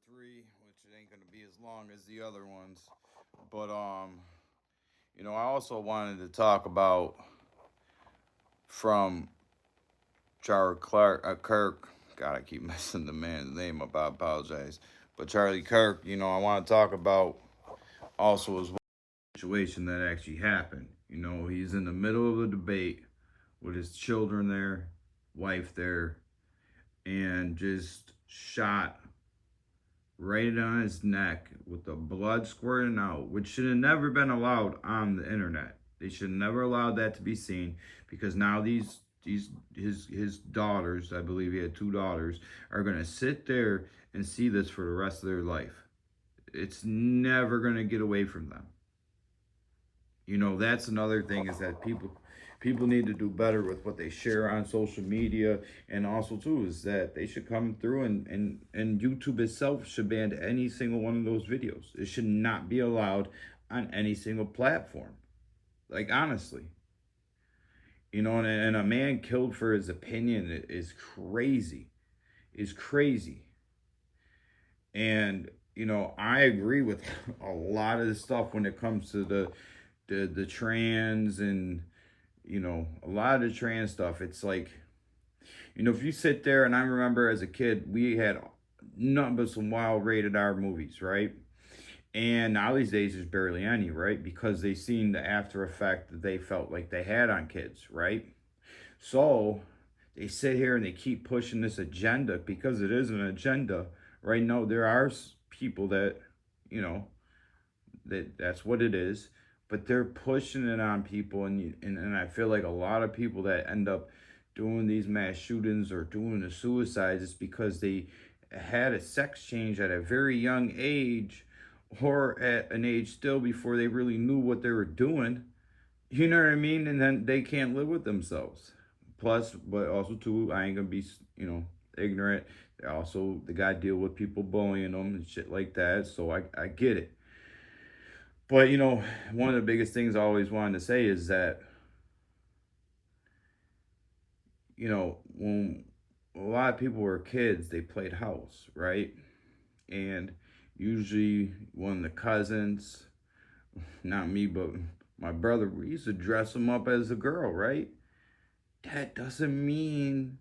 3, which it ain't gonna be as long as the other ones. But I also wanted to talk about from Charlie Clark Kirk. God, I keep messing the man's name up. I apologize. But Charlie Kirk, I want to talk about also as well situation that actually happened. He's in the middle of a debate with his children there, wife there, and just shot right on his neck with the blood squirting out, which should have never been allowed on the internet. They should never allowed that to be seen because now these his daughters, I believe he had two daughters, are gonna sit there and see this for the rest of their life. It's never gonna get away from them. That's another thing is that people need to do better with what they share on social media, and also too is that they should come through and YouTube itself should ban any single one of those videos. It should not be allowed on any single platform. Like honestly. And a man killed for his opinion is crazy. Is crazy. And I agree with a lot of the stuff when it comes to the trans and a lot of the trans stuff. It's like, if you sit there, and I remember as a kid, we had nothing but some wild rated R movies, right? And now these days there's barely any, right? Because they seen the after effect that they felt like they had on kids, right? So they sit here and they keep pushing this agenda because it is an agenda, right? No, there are people that, you know, that's what it is, but they're pushing it on people, and I feel like a lot of people that end up doing these mass shootings or doing the suicides is because they had a sex change at a very young age or at an age still before they really knew what they were doing. You know what I mean? And then they can't live with themselves. Plus, but also too, I ain't gonna be, ignorant. Also, the guy deal with people bullying them and shit like that. So I get it. But one of the biggest things I always wanted to say is that when a lot of people were kids, they played house, right? And usually one of the cousins, not me, but my brother, we used to dress him up as a girl, right? That doesn't mean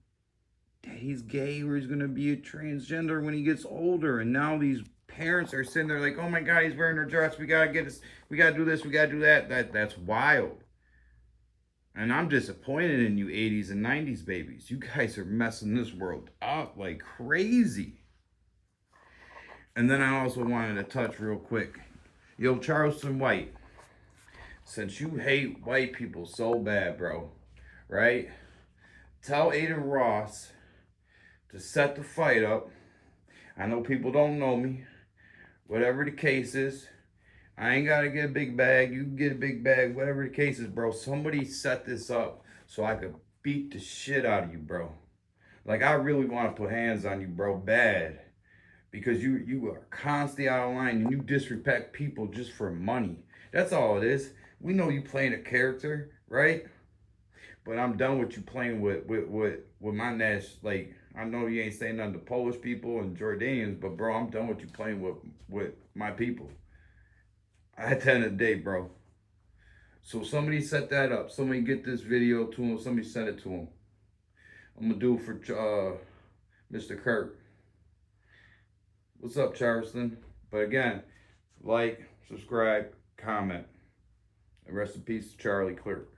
that he's gay or he's gonna be a transgender when he gets older. And now these parents are sitting there like, oh my god, he's wearing a dress. We gotta get this. We gotta do this. We gotta do that. That's wild. And I'm disappointed in you 80s and 90s babies. You guys are messing this world up like crazy. And then I also wanted to touch real quick. Yo, Charleston White, since you hate white people so bad, bro, right? Tell Aiden Ross to set the fight up. I know people don't know me. Whatever the case is, I ain't gotta get a big bag. You can get a big bag. Whatever the case is, bro. Somebody set this up so I could beat the shit out of you, bro. Like I really want to put hands on you, bro, bad. Because you are constantly out of line and you disrespect people just for money. That's all it is. We know you playing a character, right? But I'm done with you playing with my Nash. Like I know you ain't saying nothing to Polish people and Jordanians, but bro, I'm done with you playing with my people. At the end of the day, bro. So somebody set that up. Somebody get this video to him. Somebody send it to him. I'm gonna do it for Mr. Kirk. What's up, Charleston? But again, like, subscribe, comment, and rest in peace, Charlie Clerk.